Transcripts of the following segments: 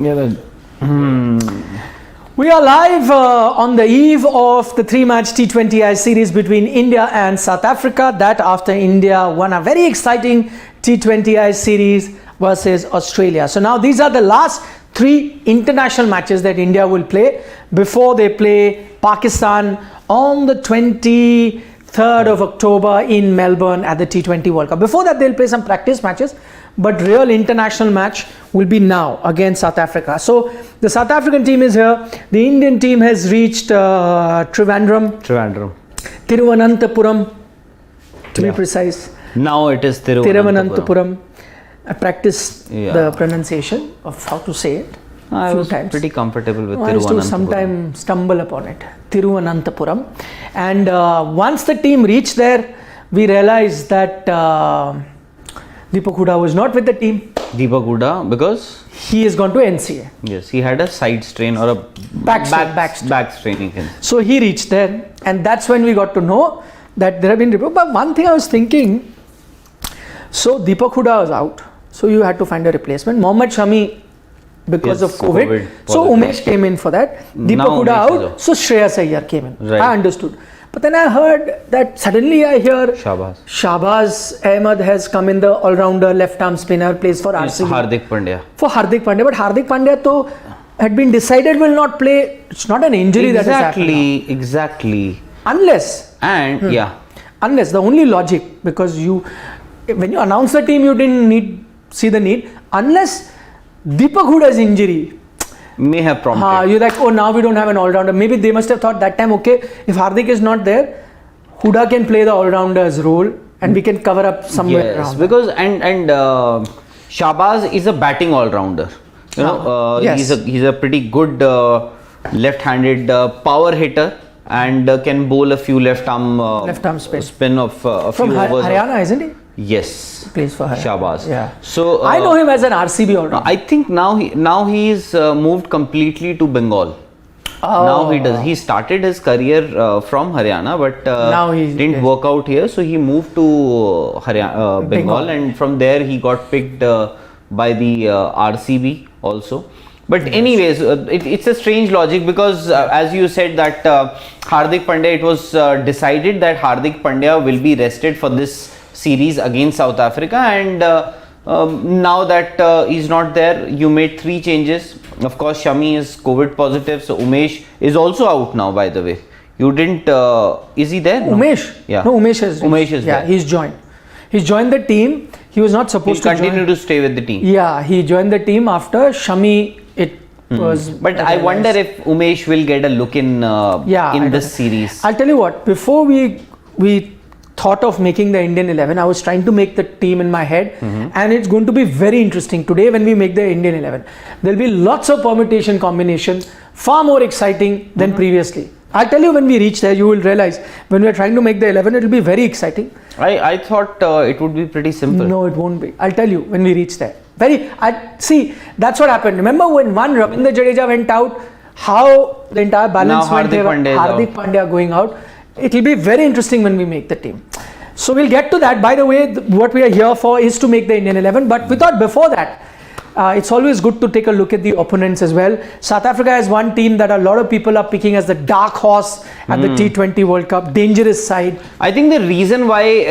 We are live on the eve of the 3-match T20I series between India and South Africa. That after India won a very exciting T20I series versus Australia. So now these are the last 3 international matches that India will play before they play Pakistan on the 23rd of October in Melbourne at the T20 World Cup. Before that they'll play some practice matches, but real international match will be now against South Africa. So the South African team is here. The Indian team has reached Tiruvananthapuram, to be precise. Now it is Tiruvananthapuram. I practiced the pronunciation of how to say it. I was pretty comfortable with Tiruvananthapuram. I used to sometimes stumble upon it. Tiruvananthapuram. And once the team reached there, we realized that Deepak Hooda was not with the team. Deepak Hooda, because? He has gone to NCA. Yes, he had a side strain or a back strain. So he reached there, and that's when we got to know that there have been reports. But one thing I was thinking, so Deepak Hooda was out, so you had to find a replacement. Mohammad Shami, because of COVID. So Umesh came in for that. Deepak Hooda out, so Shreyas Iyer came in. Right. I understood. But then I heard that suddenly I hear Shahbaz Ahmed has come in, the all-rounder left-arm spinner, plays for RCB. Hardik Pandya. For Hardik Pandya, but Hardik Pandya though had been decided will not play. It's not an injury that has happened. Exactly. Unless. Unless the only logic, because when you announce the team, you didn't see the need. Unless Deepak Hooda's injury may have prompted. You're like, oh, now we don't have an all-rounder. Maybe they must have thought that time, okay, if Hardik is not there, Hooda can play the all-rounder's role and we can cover up somewhere around. Because and Shahbaz is a batting all-rounder. He's a pretty good left-handed power hitter and can bowl a few left-arm spin of a from few overs. Haryana, isn't he? Yes, plays for Shahbaz. Yeah. So I know him as an RCB all-rounder. I think now he's moved completely to Bengal. Now he does. He started his career from Haryana, but now he didn't work out here. So he moved to Bengal, and from there he got picked by the RCB also. But anyways, it's a strange logic because as you said that Hardik Pandya, it was decided that Hardik Pandya will be rested for this series against South Africa, and now that he's not there, you made 3 changes. Of course, Shami is COVID positive, so Umesh is also out now, by the way. You didn't, is he there? Umesh? Yeah. No, Umesh is there. Yeah, he's joined. He's joined the team. He was not supposed to continue to stay with the team. Yeah, he joined the team after Shami. But I wonder if Umesh will get a look in this series. I'll tell you what, before we thought of making the Indian 11, I was trying to make the team in my head, and it's going to be very interesting. Today when we make the Indian 11, there'll be lots of permutation combination, far more exciting than previously. I'll tell you when we reach there, you will realize when we are trying to make the 11, it will be very exciting. I thought it would be pretty simple. No, it won't be. I'll tell you when we reach there. See, that's what happened. Remember when Ravindra Jadeja went out, how the entire balance went there, Hardik Pandya going out. It will be very interesting when we make the team. So we'll get to that. By the way, what we are here for is to make the Indian 11. But we thought before that, it's always good to take a look at the opponents as well. South Africa has one team that a lot of people are picking as the dark horse at the T20 World Cup, dangerous side. I think the reason why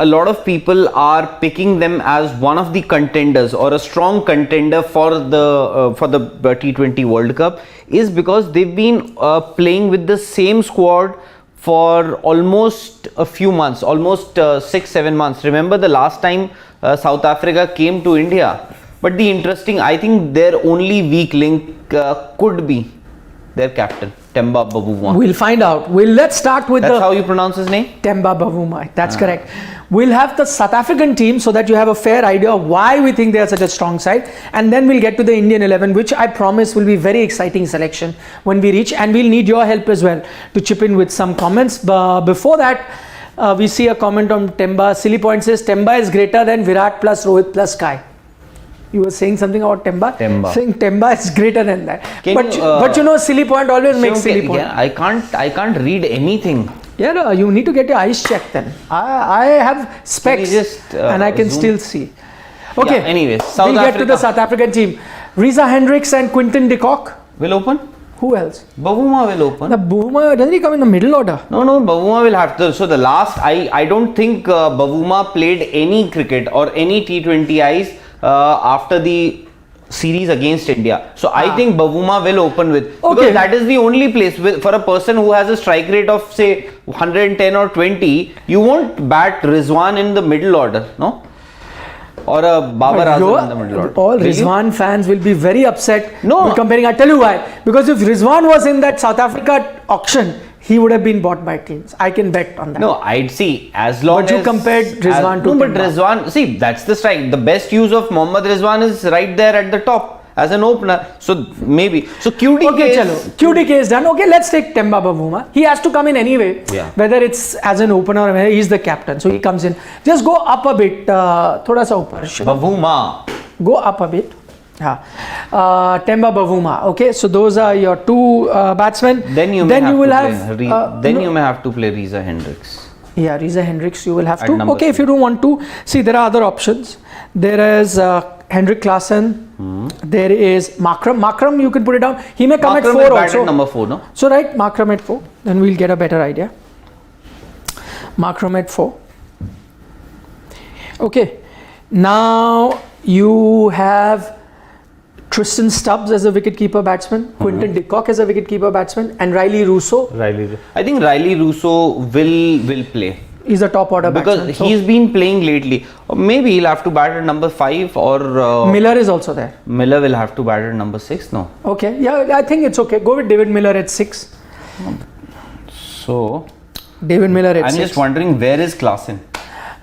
a lot of people are picking them as one of the contenders or a strong contender for the T20 World Cup is because they've been playing with the same squad for almost a few months, almost 6-7 months. Remember the last time South Africa came to India? But I think their only weak link could be their captain, Temba Bavuma. We'll find out. Let's start with That's how you pronounce his name? Temba Bavuma. That's correct. We'll have the South African team so that you have a fair idea of why we think they are such a strong side. And then we'll get to the Indian 11, which I promise will be very exciting selection when we reach. And we'll need your help as well to chip in with some comments. But before that, we see a comment on Temba. Silly Point says, Temba is greater than Virat plus Rohit plus Sky. You were saying something about Temba? Saying Temba is greater than that. But you know, Silly Point always makes silly point. Yeah, I can't read anything. Yeah, no, you need to get your eyes checked then. I have specs and I can still see. Okay, yeah, anyways, we'll get to the South African team. Reza Hendricks and Quinton de Kock will open. Who else? Bavuma will open. The Bavuma, doesn't he come in the middle order? No, Bavuma will have to. So the last, I don't think Bavuma played any cricket or any T20Is after the series against India. So I think Bavuma will open with, because that is the only place for a person who has a strike rate of say 110 or 20, you won't bat Rizwan in the middle order, no? Or a Babar Azam in the middle order. All Rizwan fans will be very upset. No. Comparing, I'll tell you why. Because if Rizwan was in that South Africa auction, he would have been bought by teams. I can bet on that. No, I'd see as long as you compared Rizwan to but Rizwan, see, that's the strike. The best use of Mohammad Rizwan is right there at the top as an opener. So maybe. So QDK is done. Okay, let's take Temba Bavuma. He has to come in anyway. Yeah. Whether it's as an opener or whether he's the captain. So he comes in. Just go up a bit. Thoda sa upar. Bavuma. Go up a bit. Temba Bavuma. Okay, so those are your two batsmen. Then you may have to play Reza Hendricks. Yeah, Reza Hendricks you will have to. Okay, 3. if you don't want to, see there are other options. There is Hendrik Klaasen. There is Makram. Makram you can put it down. He may come at 4 also. At number 4, no? So right, Makram at 4. Then we'll get a better idea. Makram at 4. Okay. Now you have Tristan Stubbs as a wicketkeeper batsman, Quinton de Kock as a wicketkeeper batsman, and Riley Russo. I think Riley Russo will play. He's a top order batsman. Because he's been playing lately. Or maybe he'll have to bat at number 5 or... Miller is also there. Miller will have to bat at number 6, no? Okay, yeah, I think it's okay. Go with David Miller at 6. So... David Miller at 6. I'm just wondering, where is Klaasen?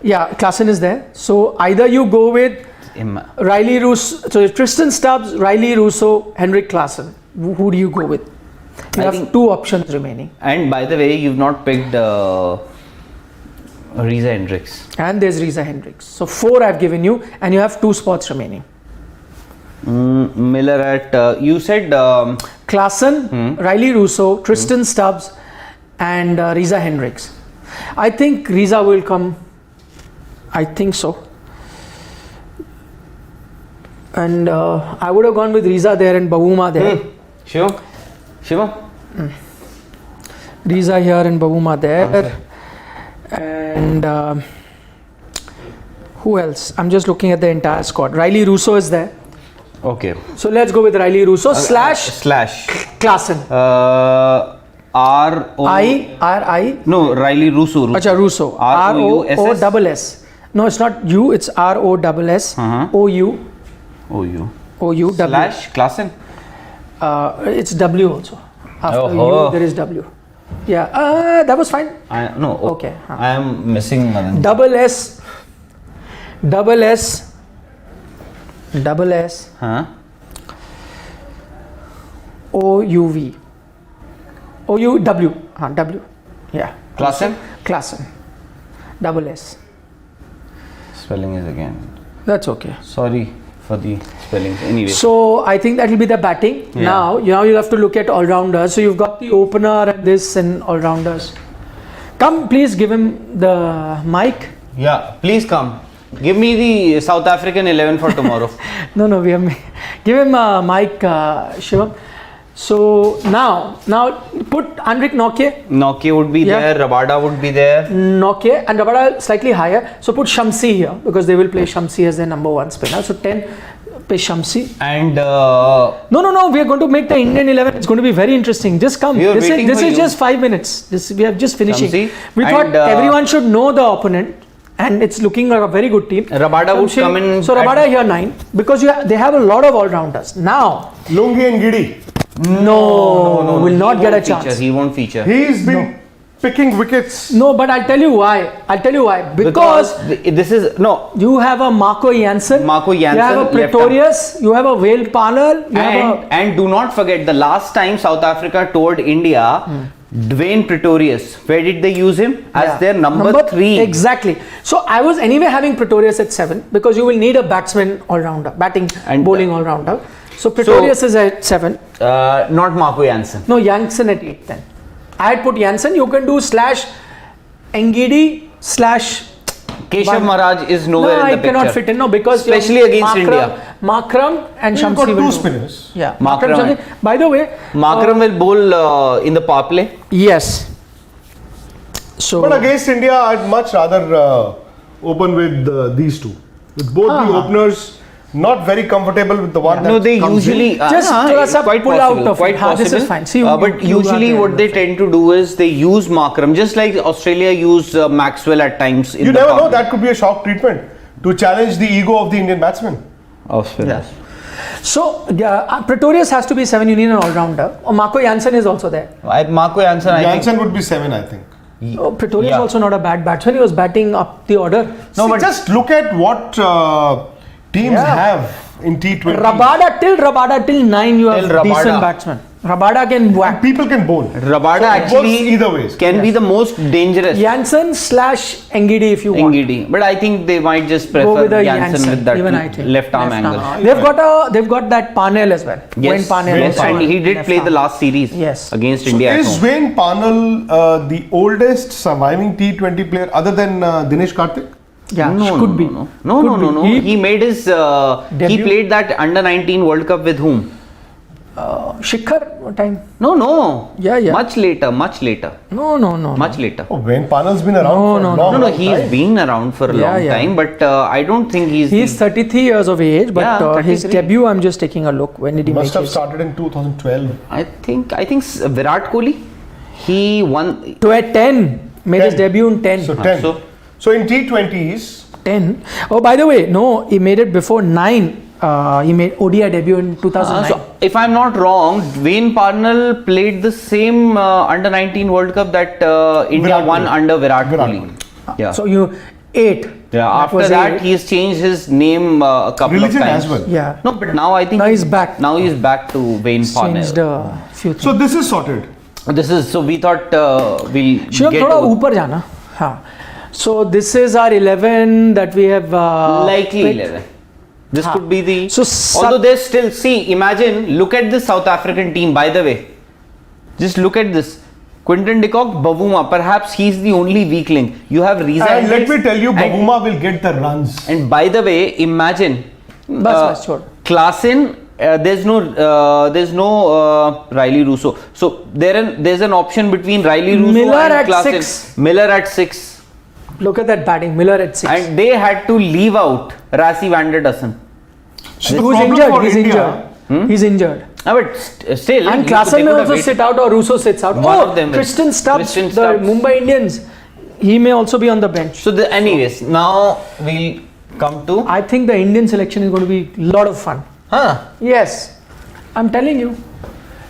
Yeah, Klaasen is there. So either you go with Riley Russo, so Tristan Stubbs, Riley Russo, Hendrik Klaasen. Who do you go with? You have 2 options remaining. And by the way, you've not picked Reza Hendricks. And there's Reza Hendricks. So 4 I've given you, and you have 2 spots remaining. Miller at, you said... Klaasen, Riley Russo, Tristan Stubbs, and Reza Hendricks. I think Reza will come. I think so. And I would have gone with Reza there and Bavuma there. Shiva? Reza here and Bavuma there. And who else? I'm just looking at the entire squad. Riley Russo is there. Okay. So let's go with Riley Russo slash Klaasen. R-I? No, Riley Russo. Acha, Russo. R-O-O-S-S. No, it's not U, it's R-O-S-S. O-U. O-U. Slash Klaasen? It's W also. After U, there is W. Yeah, that was fine. Okay. I am missing one. Double S. O-U-V. O-U-W. W. Yeah. Klaasen. Double S. Spelling is again. That's okay. Sorry for the spelling. Anyway. So I think that will be the batting. Yeah. Now you have to look at all-rounders. So you've got the opener and this and all-rounders. Come, please give him the mic. Yeah, please come. Give me the South African 11 for tomorrow. No, we have. Give him a mic, Shivam. So now put Anrik Nokia. Nokia would be there, Rabada would be there. Nokia and Rabada slightly higher. So put Shamsi here because they will play Shamsi as their number 1 spinner. So 10, play Shamsi. And no, we are going to make the Indian 11. It's going to be very interesting. Just come. This is just 5 minutes. We are just finishing. Shamsi. We thought everyone should know the opponent. And it's looking like a very good team. Rabada would come in. So Rabada here 9 because they have a lot of all-rounders. Now Lungi and Giddy. No, will not get a chance. He won't feature. He's been picking wickets. No, but I'll tell you why. Because this is you have a Marco Jansen. You have a Pretorius. You have a Vale Parler. And do not forget the last time South Africa toured India. Dwayne Pretorius, where did they use him? As their number 3. Exactly. So I was anyway having Pretorius at 7 because you will need a batsman all-rounder, batting and bowling all-rounder. So Pretorius is at 7. Not Marco Jansen. No, Jansen at 8 then. I had put Jansen. You can do slash Ngidi slash Keshav Maharaj is nowhere in the picture. I cannot fit in. No, because especially against India. Markram and You've Shamsi got will two do. spinners. Yeah, Markram Shamsi. By the way, Markram will bowl in the power play. yes. So, But against India, I'd much rather open with these two. With both the openers not very comfortable with the one that No, they comes usually in. Just thoda sa quite pull possible, out of quite it. possible. This is fine. See, but you usually are what they there. tend to do is they use Markram, just like Australia use Maxwell at times. In You the never power know, play. that could be a shock treatment to challenge the ego of the Indian batsman. Australia. So Pretorius has to be 7. You need an all-rounder. Or Marco Jansen is also there. Marco Jansen, I think. Jansen would be 7, I think. Pretorius Yeah. also not a bad batsman. He was batting up the order. No, See, but just look at what teams Yeah. have in T20. Rabada till 9 you have Till Rabada. decent batsman. Rabada can whack. People can bowl. Rabada So it actually works either ways. can be the most dangerous. Jansen / Engidi if you want. Engidi. But I think they might just Go prefer with a Jansen with that even I think. left arm angle. They've got that Parnell as well. Wayne Parnell Yes, also and he did left play arm. the last series Yes. against So India at is home. Wayne Parnell the oldest surviving T20 player other than Dinesh Karthik? Yeah, No, could be. No, Could be. He made his. He Debut? played that under 19 World Cup with whom? Shikhar, what time? No. Yeah. Much later. No. Much later. Oh, Wayne Parnell's been around for a No. long, No, long he's time. been around for a long Yeah. time, but I don't think he's. He's 33 years of age, but Yeah, his 33. debut, I'm just taking a look. When did he Must make have it? started in 2012. I think Virat Kohli. He won. To at 10. Made his 10. debut in 10. So 10. so- So in T20s, 10. Oh, by the way, no, he made it before 9. He made ODI debut in 2009. So if I'm not wrong, Wayne Parnell played the same under 19 World Cup that India Virat won Kohli. under Virat Virat Kohli. Yeah. So you 8. Yeah. After was that, 8. he's changed his name a couple religion of times. as well. Yeah. No, but now I think Now he's back. Now he's back to Wayne Parnell. Changed a few things. So this is sorted. This is so we thought we'll Shivam, get थोड़ा to ऊपर जाना. हाँ. So this is our 11 that we have. likely picked. 11. This Huh. could be the. So although there's still imagine, look at the South African team. By the way, just look at this. Quinton de Kock, Bavuma. Perhaps he's the only weak link. You have Riza. And let me tell you, and- Bavuma will get the runs. And by the way, imagine. बस छोड़. Klaasen, there's no Riley Russo. So there's an option between Riley Russo Miller and at Klaasen. 6. Miller at 6. Look at that batting. Miller at 6. And they had to leave out Rassie van der Dussen. So the Who's problem injured? for He's India- injured. He's injured. But still. And they Klaasen could may have also waited. sit out or Russo sits out. One of them will. Kristen Stubbs, Kristen the Stubbs. Mumbai Indians, he may also be on the bench. So anyways, now we'll come to. I think the Indian selection is going to be a lot of fun. Huh? Yes, I'm telling you,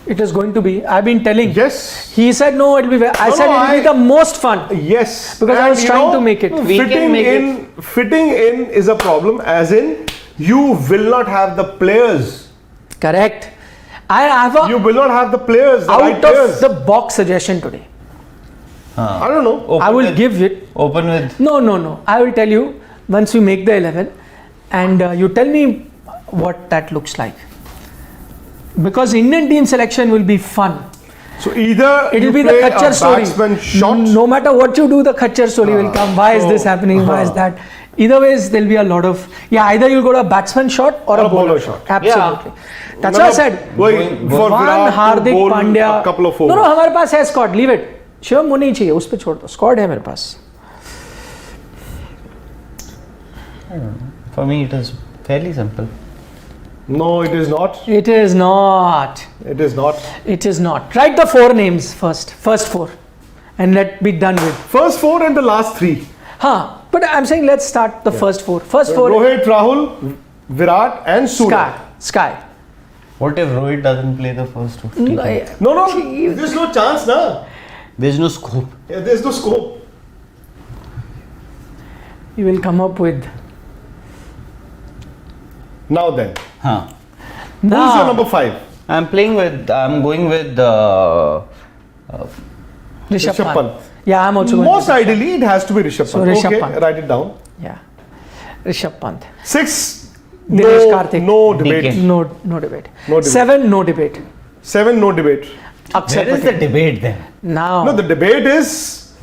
it is going to be. I've been telling. Yes. He said no, it'll be. I No, said no, it'll be I- the most fun. Yes. Because I And was you trying know, to make it. We can Fitting make in, fitting in is a problem. As in, you will not have the players. Correct. I have a You will not have the players. The right out of players. the box suggestion today. I don't know. I will give it. Open with. No. I will tell you once we make the 11, and you tell me what that looks like. Because Indian team selection will be fun. So either It you will be the play a Kachar story. batsman shot. No matter what you do, the Kachar story will come. Why is this happening? Why is that? Either ways, there'll be a lot of. Yeah, either you'll go to a batsman shot or a bowler shot. Absolutely. That's what I said. Wait, for One Virat to Hardik bowl Pandya. a couple of No, overs. हमारे पास है Scott. Leave it. Shivam वो नहीं चाहिए. उस पे छोड़ दो. Scott है मेरे पास. For me, it is fairly simple. No, it is not. It is not. It is not. It is not. Write the 4 names first. First 4. And let be done with. First 4 and the last 3. Huh. But I'm saying let's start the first 4. First 4. Rohit, Rahul, Virat and Surya. Sky. What if Rohit doesn't play the first two? No, there's no chance, na. There's no scope. Yeah, there's no scope. You will come up with. Now then, Huh. who's your number 5? I'm going with Rishabh Rishabh Pant. Pant. Yeah, I'm also going Most with ideally, it has to be Rishabh So Pant. Rishabh Okay, Pant. write it down. Yeah. Rishabh Pant. 6, Dinesh Karthik. no debate. DK. No debate. No debate. 7, no debate. 7, no debate. Aksar Where is the Patel. debate then? Now. No, the debate is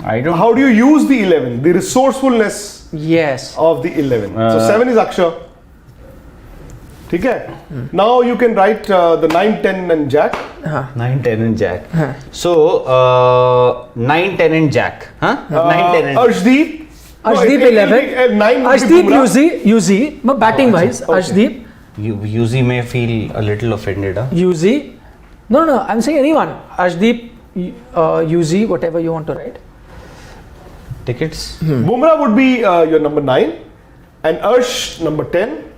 I don't. how do you use the 11, the resourcefulness Yes. of the 11. So 7 is Akshar. Okay. Now you can write the 9, 10 and Jack. 9, 10 and Jack. So 9, 10 and Jack. 9, 10 and Arshdeep. Arshdeep 11. 9 Arshdeep UZ. But batting wise, Arshdeep. UZ may feel a little offended. UZ. No, I'm saying anyone. Arshdeep, UZ, whatever you want to write. Tickets. Bumrah would be your number 9 and Arsh number 10.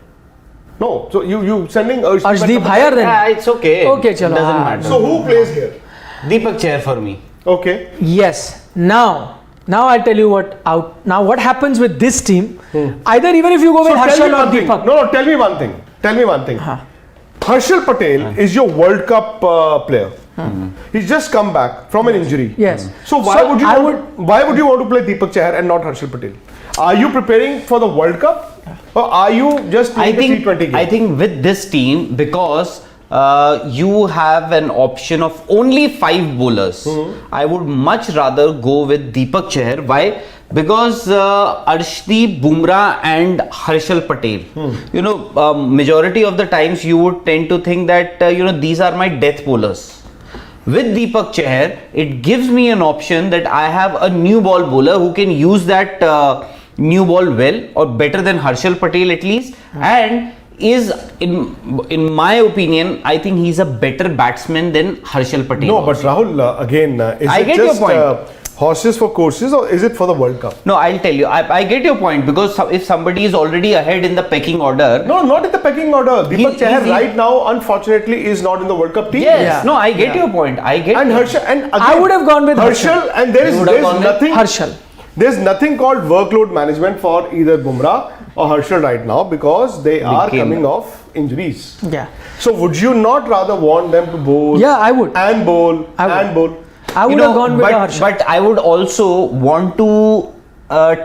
No, so you sending Arshdeep higher than. It's okay. Okay, chalo. Doesn't matter. So who plays here? Deepak Chair for me. Okay. Yes. Now I'll tell you what out. Now what happens with this team? Either even if you go with Harshal or Deepak. No, tell me one thing. Harshal Patel is your World Cup player. He's just come back from an injury. Yes. So why would you want to play Deepak Chahar and not Harshal Patel? Are you preparing for the World Cup? Or are you just playing the T20 game? I think with this team, because you have an option of only 5 bowlers, I would much rather go with Deepak Chahar. Why? Because Arshdeep, Bumrah and Harshal Patel, majority of the times you would tend to think that, these are my death bowlers. With Deepak Chahar, it gives me an option that I have a new ball bowler who can use that new ball well or better than Harshal Patel at least, and is in my opinion, I think he's a better batsman than Harshal Patel. No, but Rahul, again, is I it get just your point. Horses for courses or is it for the World Cup? No, I'll tell you. I get your point, because if somebody is already ahead in the pecking order. No, not in the pecking order. Deepak Chahar right now, unfortunately, is not in the World Cup team. Yes. Yeah. No, I get your point. I get. And Harshal, and again, I would have gone with Harshal, and there's nothing. Harshal. There's nothing called workload management for either Bumrah or Harshal right now, because they are coming off injuries. Yeah. So would you not rather want them to bowl? Yeah, I would. And bowl. I would have gone with Harshal. But I would also want to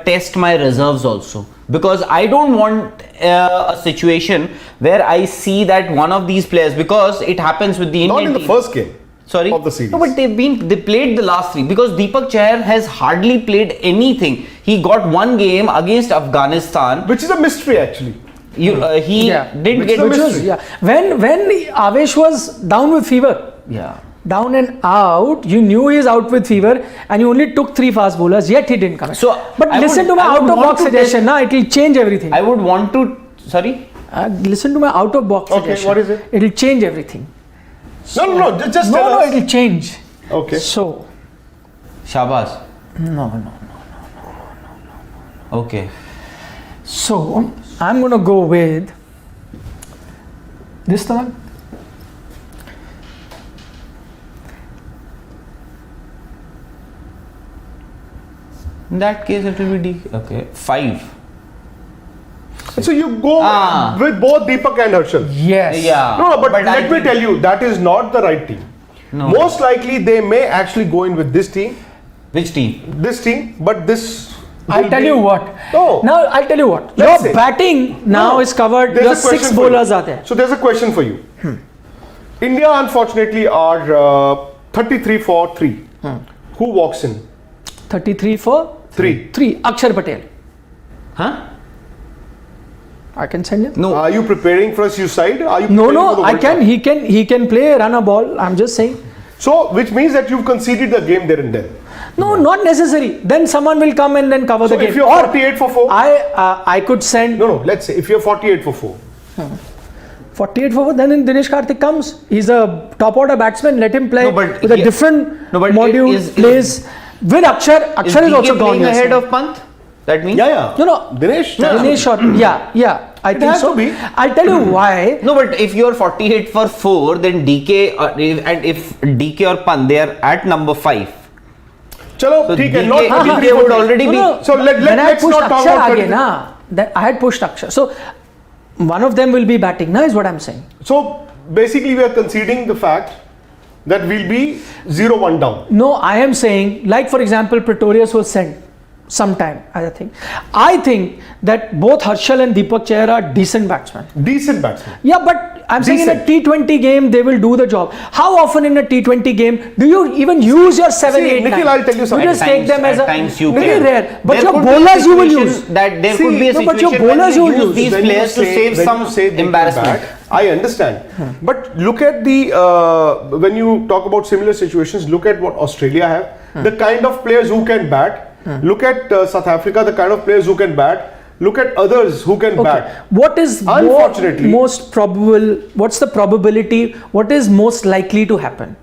test my reserves also, because I don't want a situation where I see that one of these players, because it happens with the Indian Not in the team. first game. Sorry? Of the series. No, but they played the last 3, because Deepak Chahar has hardly played anything. He got 1 game against Afghanistan, Which is a mystery actually. He didn't get. Which was, when Avesh was down with fever. Yeah. Down and out, you knew he's out with fever, and you only took 3 fast bowlers, yet he didn't come in. But listen to my out of box suggestion, it will change everything. I would want to. Sorry? Listen to my out of box suggestion. What is it? It will change everything. No, just tell us. No, it will change. Okay. So. Shabazz. No. Okay. So, I'm going to go with this one. In that case, it will be okay. 5. So you go with both Deepak and Harshal. Yes. Yeah. No, but let me tell you, that is not the right team. No. Most likely, they may actually go in with this team. Which team? This team, but this. I'll tell you what. No. Now I'll tell you what. Let's Your say- batting now is covered. There's Your a question 6 for you. bowlers are there. So there's a question for you. India, unfortunately, are 33 for 3. Who walks in? 33 for 3. 3. Akshar Patel. Huh? I can send him. No. Are you preparing for a suicide? Are you No, preparing for the I World can. Cup? He can play, run a ball. I'm just saying. So, which means that you've conceded the game there and then. No, not necessary. Then someone will come and then cover the game. If you're 48 for 4. I could send. No. Let's say if you're 48 for 4. 48 for 4. Then Dinesh Karthik comes. He's a top order batsman. Let him play with a different module. Plays with Akshar. Akshar is also playing gone ahead of Pant. That means. Yeah. No. Dinesh. Dinesh or yeah. I think has so. to be. I'll tell you why. No, but if you're 48 for 4, then DK and if DK or Pant, they are at number 5. Chalo, So ठीक है, DK not 33 would for already be. So let's pushed not talk Akshar about आगे 33. ना. That I had pushed Akshar. So one of them will be batting. Is what I'm saying. So basically, we are conceding the fact that we'll be 0-1 down. No, I am saying, like for example, Pretorius was sent sometime. I think that both Harshal and Deepak Chahar are decent batsmen. Decent batsman. Yeah, but I'm saying in a T20 game they will do the job. How often in a T20 game do you even use your 7, 8, 9? Nikhil, I'll tell you something. You just take them as a times you very can. rare. But There your could be a bowlers you will situation use. That there could be a no, but situation your bowlers when you you will use these When you players to say- save when some you say they can embarrassment. bat, I understand. But look at the, when you talk about similar situations, look at what Australia have. The kind of players who can bat. Look at South Africa, the kind of players who can bat. Look at others who can bat. What is Unfortunately, most probable? What's the probability? What is most likely to happen?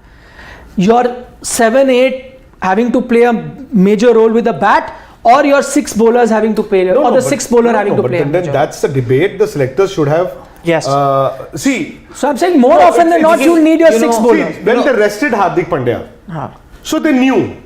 Your 7-8 having to play a major role with a bat, or your 6 bowlers having to play, or the 6 bowler having to play. Then that's the debate the selectors should have. Yes. See. So I'm saying more often than not, you need your 6 bowlers. See, when they rested Hardik Pandya, so they knew.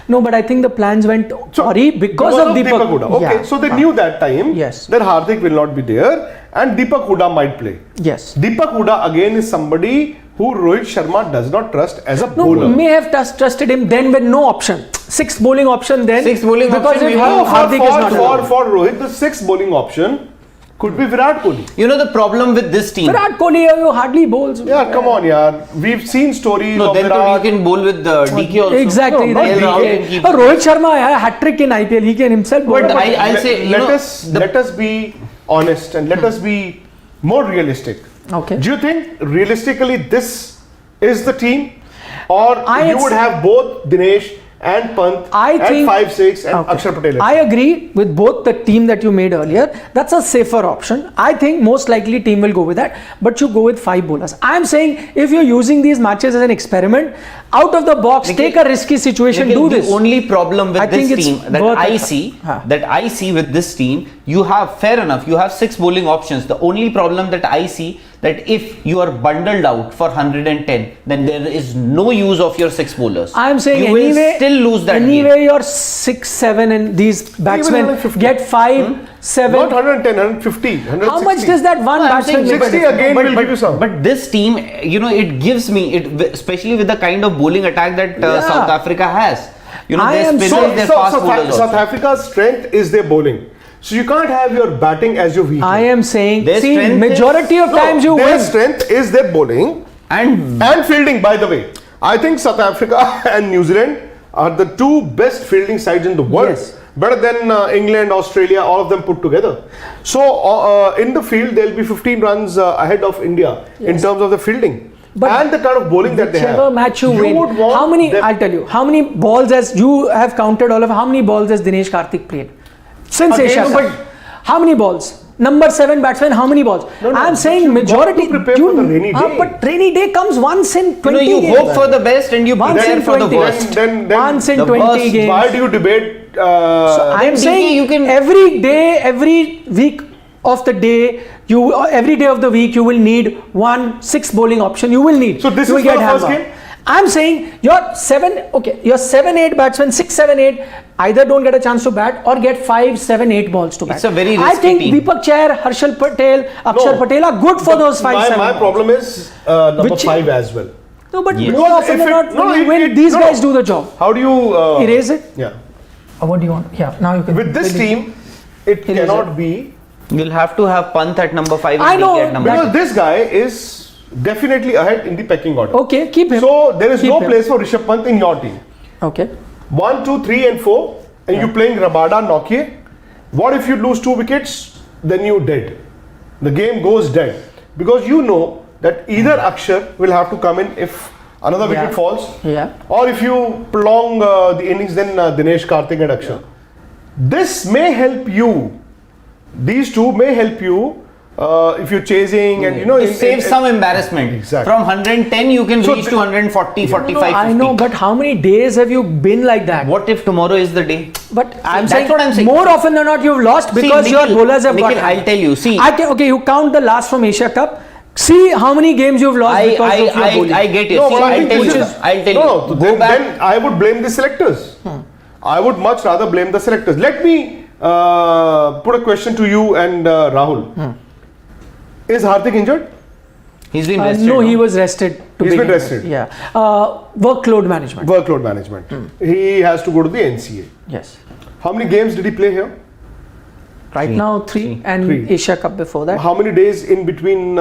No, but I think the plans went because of Deepak Hooda. Okay, so they knew that time that Hardik will not be there and Deepak Hooda might play. Yes. Deepak Hooda again is somebody who Rohit Sharma does not trust as a bowler. May have trusted him then with no option. 6th bowling option then. 6th bowling because option. For Rohit, the 6th bowling option could be Virat Kohli. You know the problem with this team. Virat Kohli hardly bowls. Yeah, come on, yaar. We've seen stories of then Virat. You can bowl with DK also. Exactly. No, DK. Rohit Sharma had a hat-trick in IPL. He can himself bowl. But I'll say, let us be honest and let us be more realistic. Okay. Do you think realistically this is the team, or you would have both Dinesh and Pant and 5-6 and Akshar Patel? I agree with both the team that you made earlier. That's a safer option. I think most likely team will go with that, but you go with 5 bowlers. I am saying if you're using these matches as an experiment, out of the box, take a risky situation, do this. The only problem with this team that I see with this team, you have, fair enough, you have 6 bowling options. The only problem that I see, that if you are bundled out for 110, then there is no use of your 6 bowlers. I am saying you will still lose that anyway game. Your 6, 7 and these batsmen get 5, 7. Not 110, 150, 160. How much does that one batsman make? 60 again will give you some. But this team, it gives me, especially with the kind of bowling attack that South Africa has. Their spinners, their fast bowlers. South Africa's strength is their bowling. So you can't have your batting as your weakness. I am saying, their majority of times you win. Their strength is their bowling and fielding, by the way. I think South Africa and New Zealand are the 2 best fielding sides in the world. Yes. Better than England, Australia, all of them put together. So in the field, they'll be 15 runs ahead of India in terms of the fielding. And the kind of bowling that they have. Whichever match you win, how many, I'll tell you, how many balls as you have counted all of, how many balls has Dinesh Karthik played? Since Asia Cup. How many balls? Number 7 batsman, how many balls? I'm saying majority. Prepare for the rainy day. But rainy day comes once in 20 games. You hope for the best and you prepare for the worst. Then once in 20 games. Why do you debate? So I'm saying you can every day, every week of the day, every day of the week, you will need 1 6 bowling option. You will need. So this is for the first game? I'm saying your 7-8 batsmen, 6-7-8 either don't get a chance to bat or get 5-7-8 balls to bat. It's a very risky I think team. Deepak Chair, Harshal Patel, Akshar Patel are good for those 5-7. My problem is number 5 as well. No, but more often than not, when these guys do the job. How do you erase it? Yeah. What do you want? Yeah, now you can. With this team, it cannot be. You'll have to have Pant at number 5 I and know, DK at number 6. Because this guy is definitely ahead in the pecking order. Okay, keep him. So there is no place for Rishabh Pant in your team. Okay. 1, 2, 3 and 4 and you're playing Rabada, Nokia. What if you lose 2 wickets? Then you're dead. The game goes dead. Because you know that either Akshar will have to come in if another wicket falls. Or if you prolong the innings, then Dinesh, Karthik and Akshar. This may help you. These 2 may help you if you're chasing and to save some embarrassment. Exactly. From 110 you can reach to 140, 45, 50. I know, but how many days have you been like that? What if tomorrow is the day? But I'm saying more often than not you've lost because your bowlers have got. I'll tell you. See, okay, you count the last from Asia Cup. See how many games you've lost because of your bowling. I get it. No, See, I'll tell you. No, then I would blame the selectors. I would much rather blame the selectors. Let me put a question to you and Rahul. Is Hardik injured? He's been rested. No, he was rested. He's been rested. Yeah. Workload management. Workload management. He has to go to the NCA. Yes. How many games did he play here? Right now, 3 and 3. Asia Cup before that. How many days in between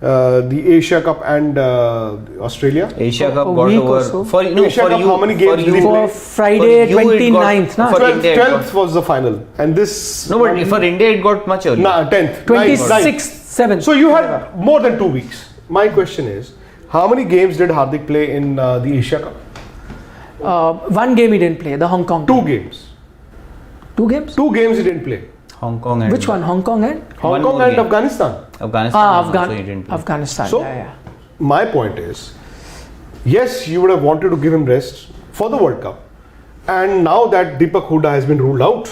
the Asia Cup and Australia? Asia Cup A got week or over. so. For, no, Asia for Cup, you, how many games did he For play? Friday For you it 29th, got- na? for 12th, India it got- 12th was the final, and this. No, but for India it got much earlier. 10th. 26th, 7th. So you had more than 2 weeks. My question is, how many games did Hardik play in the Asia Cup? One game he didn't play, the Hong Kong. 2 games. 2 games? 2 games he didn't play. Hong Kong and Which one? Hong Kong and? Hong One Kong more and game. Afghanistan. Afghanistan. also he didn't play. Afghanistan. So, yeah. my point is, yes, you would have wanted to give him rest for the World Cup. And now that Deepak Hooda has been ruled out,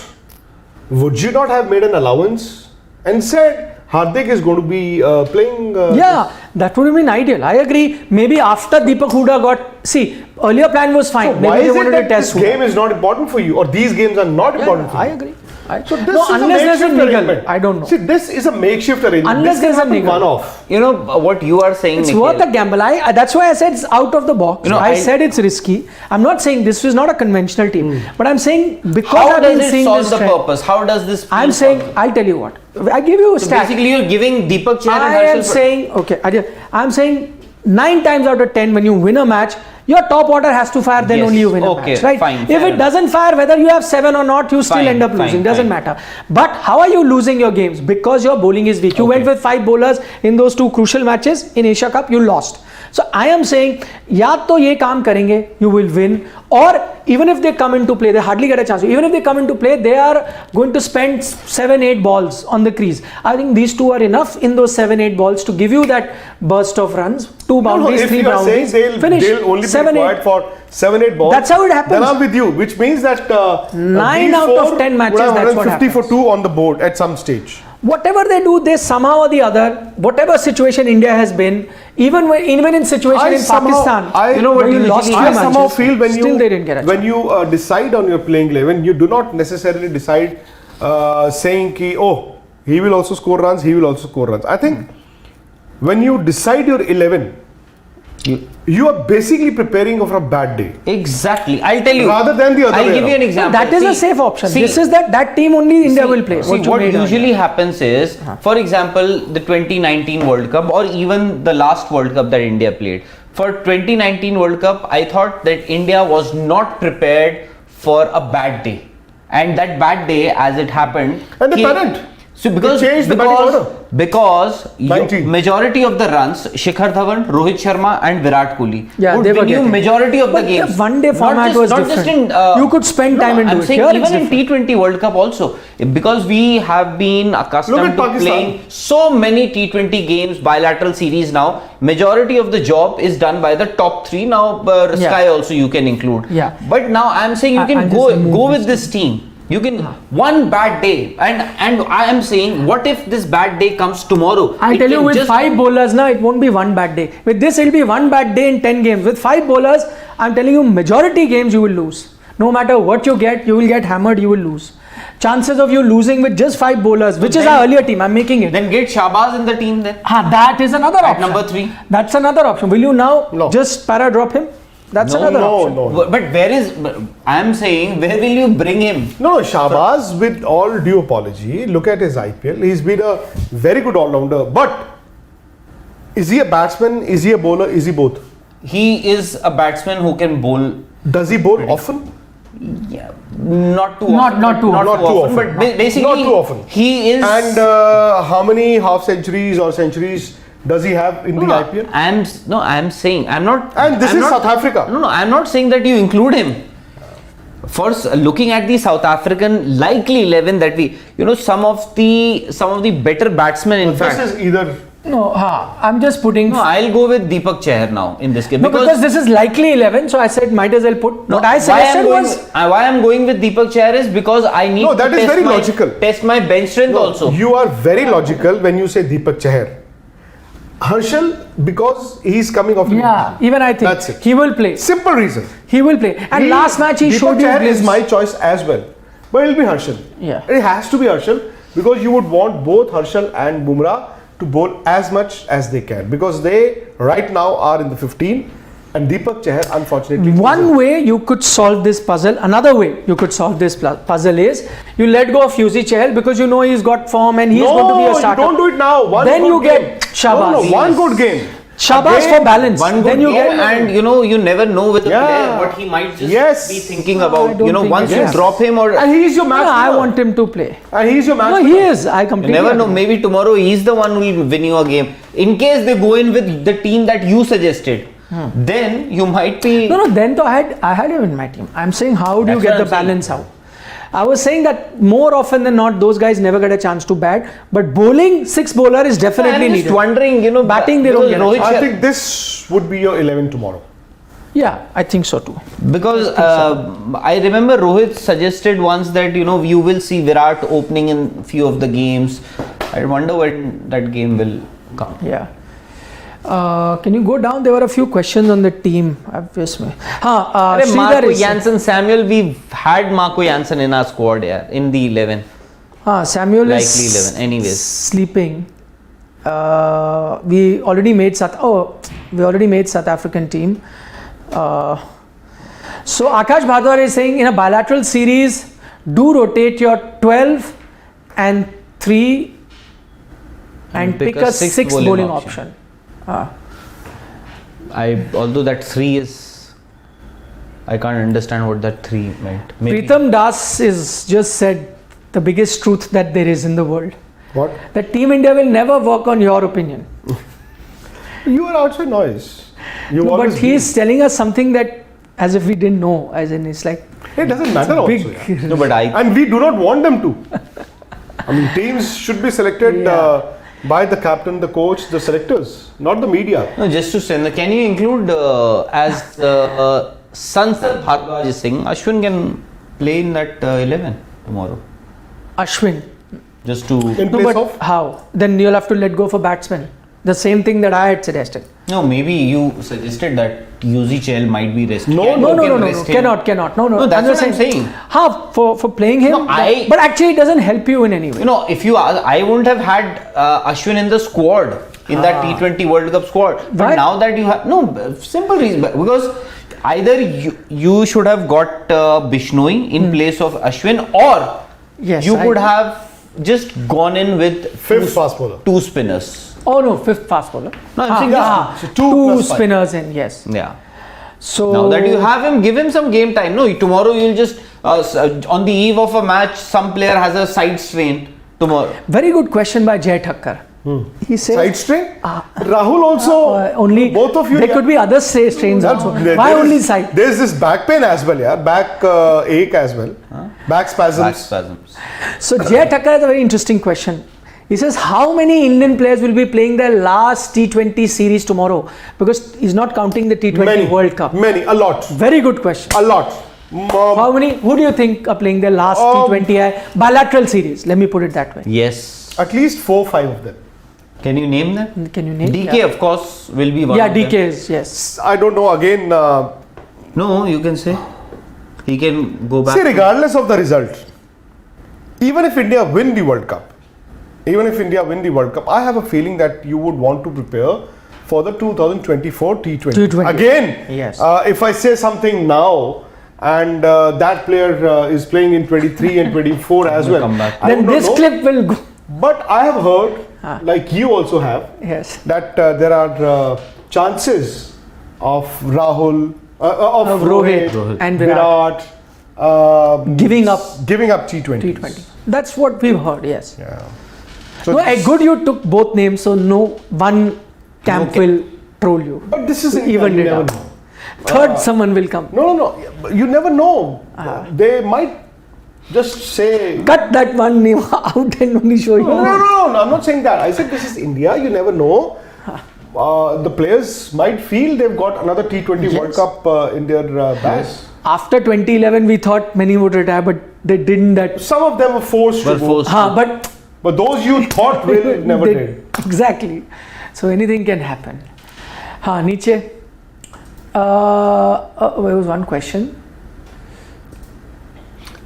would you not have made an allowance and said Hardik is going to be playing? Yeah, that would have been ideal. I agree. Maybe after Deepak Hooda got. See, earlier plan was fine. So Maybe why they is wanted it to that test this Hooda. game is not important for you, or these games are not important for I you? agree. So this no, is unless a there's a makeshift legal. arrangement. I don't know. See, this is a makeshift arrangement. Unless this there's a can happen legal. one-off. You know what you are saying, It's Nikhil, worth a gamble. That's why I said it's out of the box. You know, I I- said it's risky. I'm not saying this is not a conventional team, but I'm saying because how I've been does it seeing solve this the trend, purpose? How does this? I'm solve saying, it? I'll tell you what. I give you a So stat. basically, you're giving Deepak Chair and I am Harshal. saying, okay, I'm saying 9 times out of 10 when you win a match, your top order has to fire, then Yes, only you win a okay, match, right? fine, If fair it enough. doesn't fire, whether you have 7 or not, you still Fine, end up fine, losing, doesn't fine. matter. But how are you losing your games? Because your bowling is weak. You went with 5 bowlers in those 2 crucial matches in Asia Cup, you lost. So I am saying, या तो ये काम करेंगे, you will win, or even if they come into play, they hardly get a chance. Even if they come into play, they are going to spend 7-8 balls on the crease. I think these 2 are enough in those 7-8 balls to give you that burst of runs. 2 boundaries, if 3 you are saying boundaries, finish. they'll only be 7-8. required for 7-8 balls. That's how it happens. Then I'm with you, which means that 9 out of 10 matches, would have that's what 150 for happens. 2 on the board at some stage. Whatever they do, they somehow or the other, whatever situation India has been, even in situation in Pakistan, you know what, where you lost I your somehow matches, feel when still they didn't get a when you decide on your playing 11, you do not necessarily decide saying ki, oh, he will also score runs, he will also score runs. I think when you decide your 11, you are basically preparing for a bad day. Exactly. I'll tell you. Rather than the other I'll way give you an around. example. that is a safe option. This is that team only India will play. See, you what made usually earlier. happens is, for example, the 2019 World Cup or even the last World Cup that India played. For 2019 World Cup, I thought that India was not prepared for a bad day. And that bad day, as it happened, And they panicked. So because They changed the batting order. because 19. majority of the runs, Shikhar Dhawan, Rohit Sharma, and Virat Kohli Yeah, would they were win you getting. majority of But the the games. one-day Not format just- was not just different. in, You could spend time and I'm do it. saying Here it's even in different. T20 World Cup also, because we have been Look accustomed at to Pakistan. playing so many T20 games, bilateral series now. Majority of the job is done by the top 3. Now Sky also you can include. Yeah. But now I'm saying you I can just go removed with this team. You can one bad day, and I am saying, what if this bad day comes tomorrow? I'll It tell you, can with just- 5 bowlers now, it won't be one bad day. With this, it'll be one bad day in 10 games. With 5 bowlers, I'm telling you, majority games you will lose. No matter what you will get hammered, you will lose. Chances of you losing with just 5 bowlers, which is then- our earlier team, I'm making it. Then get Shahbaz in the team then. That is another At option. number 3. That's another option. Will you now No. just para drop him? That's another option. No. But where is? I am saying, where will you bring him? No, Shahbaz, with all due apology, look at his IPL. He's been a very good all-rounder. But is he a batsman? Is he a bowler? Is he both? He is a batsman who can bowl. Does he bowl often? Yeah, not too Not- often. not too often. Not too often. But basically, Not too often. he is. And how many half centuries or centuries does he have in the IPL? I'm saying I'm not. And this I'm is not- South Africa. No, I'm not saying that you include him. First, looking at the South African likely 11 that some of the better batsmen in fact. This is either. No, I'm just putting. No, I'll go with Deepak Chahar now in this case No, because this is likely 11, so I said might as well put. What I suggested was. why I'm going with Deepak Chahar is because I need No, that to is test very my, logical. test my bench strength also. You are very logical when you say Deepak Chahar. Harshal, because he's coming off. Yeah, even I think That's it. he will play. Simple reason. He will play. And last match he Deepak showed you. Chahar is glimpse. my choice as well, but it'll be Harshal. Yeah. It has to be Harshal because you would want both Harshal and Bumrah to bowl as much as they can because they right now are in the 15 And Deepak Chahar, unfortunately, one way you could solve this puzzle, another way you could solve this puzzle is you let go of Yuzi Chahal because you know he's got form and he's going to be a starter. No, you don't do it now. One then good you game. get Shabazz. No, one good game. Shabazz for balance. One good then you game, get, and you never know with the Yeah. player what he might just Yes. be thinking I about. don't think Once it you is. drop him or And he's your match no, I winner. want him to play. And he's your match No, winner. he is. I you completely never know. agree. Maybe tomorrow he's the one who will win you a game. In case they go in with the team that you suggested, then you might be. No, then though I had him in my team. I'm saying how do you That's get what the I'm saying. balance out? I was saying that more often than not, those guys never get a chance to bat. But bowling, six bowler is definitely I'm needed. just wondering, Batting, they don't because get a Rohit I Sharma- think this would be your 11 tomorrow. Yeah, I think so too. Because I remember Rohit suggested once that you will see Virat opening in few of the games. I wonder when that game will come. Yeah. Can you go down? There were a few questions on the team. Obviously. Sridhar Marco is- Jansen, Samuel, we've had Marco Jansen in our squad, in the 11. Samuel Likely is 11, anyways. sleeping. We already made South African team. So Akash Bhardwaj is saying in a bilateral series, do rotate your 12 and 3 and pick a sixth bowling option. Although that 3 is, I can't understand what that 3 meant. Maybe. Pritam Das is just said the biggest truth that there is in the world. What? That Team India will never work on your opinion. You are outside noise. You No, always but he's telling us something that as if we didn't know, as in it's like It doesn't matter also. big. Yeah. No, but And we do not want them to. I mean, teams should be selected by the captain, the coach, the selectors, not the media. No, just to say, can you include as Sansad Bhardwaj is saying, Ashwin can play in that 11 tomorrow? Ashwin. Just to. In No, place but of? how? Then you'll have to let go for batsmen. The same thing that I had suggested. No, maybe you suggested that Yuzi Chahal might be rested. No, Can No, you no, can no, no, rest no. him? Cannot. No. No, that's just what I'm saying. How for playing him? No, but actually, it doesn't help you in any way. If you ask, I wouldn't have had Ashwin in the squad, in that T20 World Cup squad. But Why? now that you have, simple reason, because either you should have got Bishnoi in place of Ashwin, or Yes, you I could agree. have just gone in with Fifth fast bowler. 2 spinners. Oh no, fifth fast bowler. No, I'm saying just- So two plus five. spinners in. Yes. Yeah. So Now that you have him, give him some game time. No, tomorrow you'll just on the eve of a match, some player has a side strain tomorrow. very good question by Jay Thakkar. He says Side strain? Rahul also. only both of you. There could be other strains also. Why only side? There's this back pain as well, yeah. Back ache as well. Back spasms. Back spasms. So Jay Thakkar has a very interesting question. He says, how many Indian players will be playing their last T20 series tomorrow? Because he's not counting the T20 World Cup. Many, a lot. Very good question. A lot. How many? Who do you think are playing their last T20I bilateral series? Let me put it that way. Yes. At least 4-5 of them. Can you name them? Can you name? DK, of course, will be one. Yeah, of them. DK is, yes. I don't know. Again, No, you can say. He can go back. see, regardless of the result, even if India win the World Cup, I have a feeling that you would want to prepare for the 2024 T20. T20. Again, Yes. If I say something now and that player is playing in 23 and 24 as well, come back. I Then would not this know. clip will go. But I have heard, like you also have, Yes. that there are chances of Rahul, of Rohit and Virat, Giving up T20. T20. That's what we've heard, yes. Yeah. So No, good you took both names, so no one camp will troll you. but this is Even you did never not. know. Third, someone will come. No. You never know. They might just say. Cut that one name out and only show you. No. I'm not saying that. I said this is India. You never know. The players might feel they've got another T20 World Cup in their bag. After 2011, we thought many would retire, but they didn't. That. Some of them were forced to go. But those you thought will never they- did. Exactly. So anything can happen. Niche. There was one question.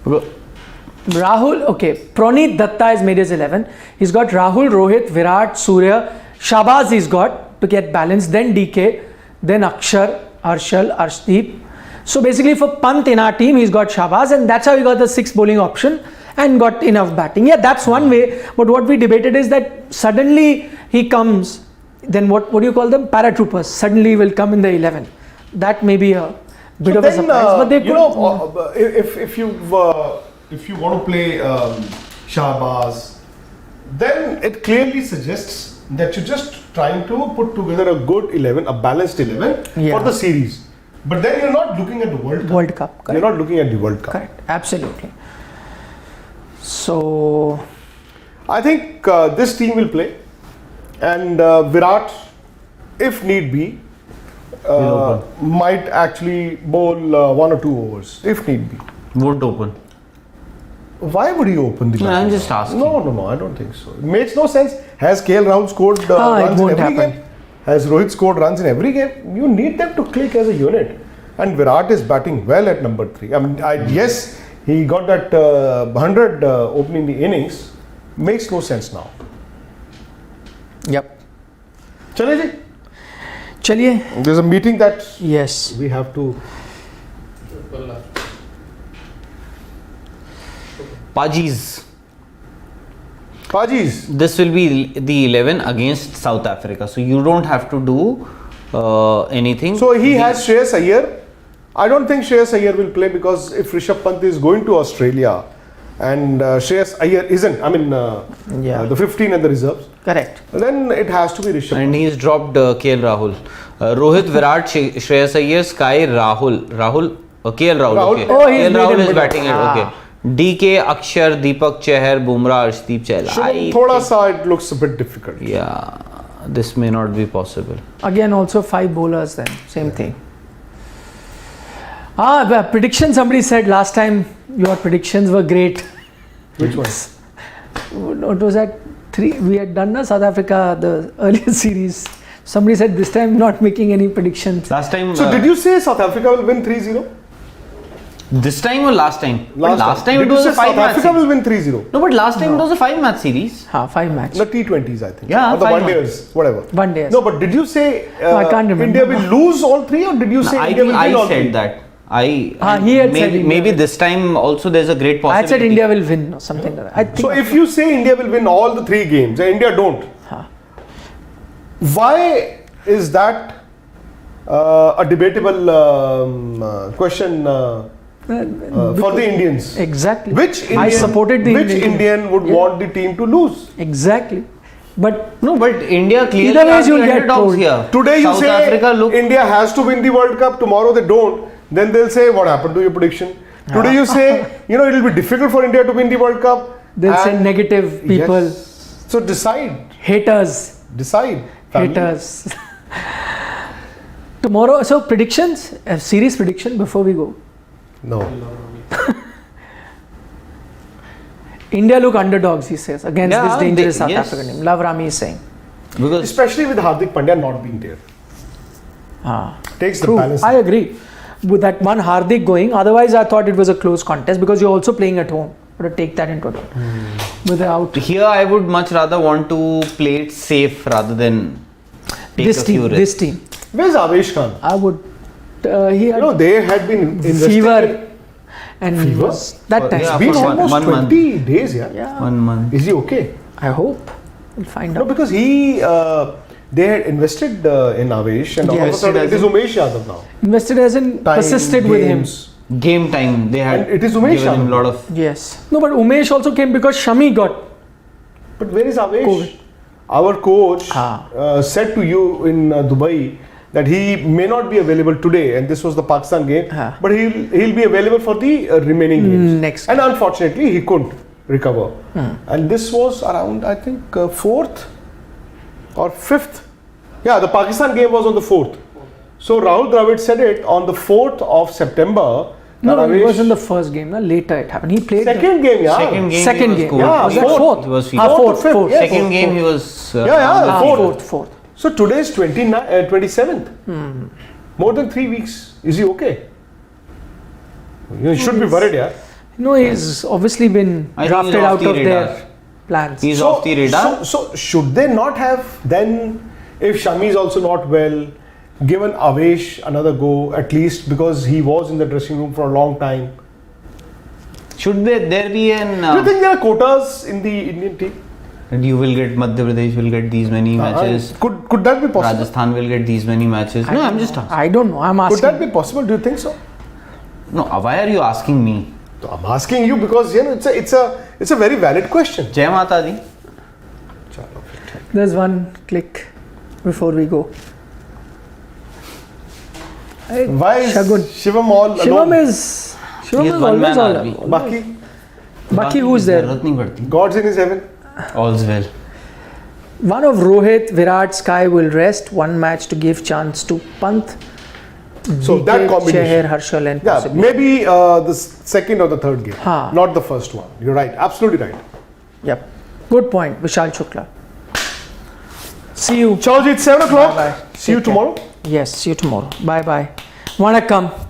Rahul, okay. Praneeth Datta has made his 11. He's got Rahul, Rohit, Virat, Surya, Shabazz he's got to get balanced, then DK, then Akshar, Arshal, Arshdeep. So basically for Pant in our team, he's got Shahbaz, and that's how he got the 6th bowling option and got enough batting. Yeah, that's one way. But what we debated is that suddenly he comes, then what do you call them? Paratroopers suddenly will come in the 11. That may be a bit of a surprise. But they could, if you want to play Shahbaz, then it clearly suggests that you're just trying to put together a good 11, a balanced 11 for the series. But then you're not looking at the World Cup. Correct. You're not looking at the World Cup. Correct, absolutely. So I think this team will play, and Virat, if need be, might actually bowl 1 or 2 overs, if need be. Won't open. Why would he open the game? I'm just asking. No, I don't think so. It makes no sense. Has KL Rahul scored runs in every game? Has Rohit scored runs in every game? You need them to click as a unit. And Virat is batting well at number 3. I mean, yes, he got that 100 opening the innings. Makes no sense now. Yep. Chaliye. There's a meeting that we have to. Pajis. This will be the 11 against South Africa. So you don't have to do anything. So he has Shreyas Iyer. I don't think Shreyas Iyer will play, because if Rishabh Pant is going to Australia and Shreyas Iyer isn't, the 15 and the reserves. Correct. Then it has to be Rishabh Pant. And he's dropped KL Rahul. Rohit, Virat, Shreyas Iyer, Sky, KL Rahul. Okay. KL Rahul is batting okay. DK, Akshar, Deepak Chahar, Bumrah, Arshdeep Chahal. It looks a bit difficult. Yeah, this may not be possible. Again, also 5 bowlers then, same thing. Prediction, somebody said last time your predictions were great. Which ones? What was that? 3, we had done South Africa, the earlier series. Somebody said this time not making any predictions. Last time. So did you say South Africa will win 3-0? This time or last time? Last time it was a 5-match series. South Africa will win 3-0. No, but last time it was a 5-match series. 5 match. The T20s, I think. Yeah, or the one-dayers, whatever. One-dayers. No, but did you say I can't remember. India will lose all 3, or did you say India will win all 3? I said that. He had said maybe this time also there's a great possibility. I said India will win or something like that. I think so if you say India will win all the 3 games and India don't, why is that a debatable question for the Indians? Exactly. Which Indian, I supported the Indian would want the team to lose? Exactly. But India clearly either ways you'll get underdogs here. Today you say India has to win the World Cup, tomorrow they don't, then they'll say what happened to your prediction? Today you say it will be difficult for India to win the World Cup. They'll say negative people. Yes. So decide. Haters. Decide. Haters. Tomorrow, so predictions, a series prediction before we go. No. India look underdogs, he says, against this dangerous South African team. Love Rami is saying. Because especially with Hardik Pandya not being there. Takes the balance. I agree. With that one Hardik going, otherwise I thought it was a close contest, because you're also playing at home. But to take that into account. Without here, I would much rather want to play it safe rather than take a few risks. This team. Where's Avesh Khan? I would. He had they had been investing fever. And that time. It's been almost 20 days, 1 month. Is he okay? I hope. We'll find out. No, because they had invested in Avesh, and all of a sudden it is Umesh Yadav now. Invested as in persisted with him. Game time, they had and it is Umesh given him a lot of. Yes. No, but Umesh also came because Shami got. But where is Avesh? COVID. Our coach said to you in Dubai that he may not be available today, and this was the Pakistan game, but he'll be available for the remaining games. Next. And unfortunately, he couldn't recover. And this was around, I think, 4th or 5th. Yeah, the Pakistan game was on the 4th. So Rahul Dravid said it on the 4th of September. No, it was in the first game. Later it happened. He played second game. Second game. Was that fourth? He was fourth. Second game he was. Fourth. So today is 27th. More than 3 weeks. Is he okay? You should be worried, yeah. No, he's obviously been drafted out of their plans. He's off the radar. So should they not have then, if Shami is also not well, given Avesh another go at least, because he was in the dressing room for a long time. Should there be an? Do you think there are quotas in the Indian team? And you will get Madhya Pradesh will get these many matches. Could that be possible? Rajasthan will get these many matches. No, I'm just asking. I don't know. I'm asking. Could that be possible? Do you think so? No, why are you asking me? So I'm asking you because it's a very valid question. Jai Mata Di. There's one click before we go. Why is Shagun. Shivam all alone? Shivam is one man always all army. alone. Baki, who's there? जरूरत नहीं पड़ती. God's in his heaven. All's well. One of Rohit, Virat, Sky will rest one match to give chance to Pant. So that combination. Chahar, Harshal and Yeah, possibly. maybe the second or the third game, Haan. not the first one. You're right, absolutely right. Yep. Good point, Vishal Shukla. See you. Chao ji, it's 7 o'clock. Bye-bye. See you Take care. tomorrow. Yes, see you tomorrow. Bye bye. Vanakkam.